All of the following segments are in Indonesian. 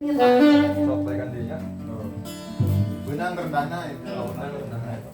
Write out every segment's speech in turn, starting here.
Sok bae kan dia. Benang rendahna itu. Benang rendahna itu.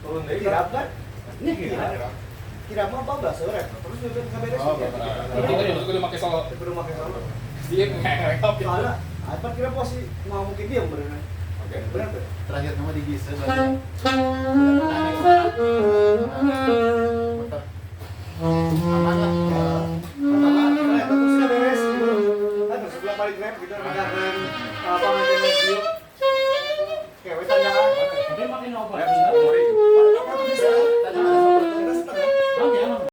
Turun deui kirap kan? Ini kirap. Kirap mah 14 sore. Terus juga kaberes. Itu kudu make solo. Kudu make solo. Dia ngerekap gitu. Soalnya apa kira posisi mau mungkin dia beneran. Oke. Benar tuh. Terakhir nama di Gisa aman lah. Pertama kira terus kaberes gitu. Kan sebelum balik grab gitu dengan pengantin video. Kayak wetan jangan. Dia makin obat. Ya, sorry.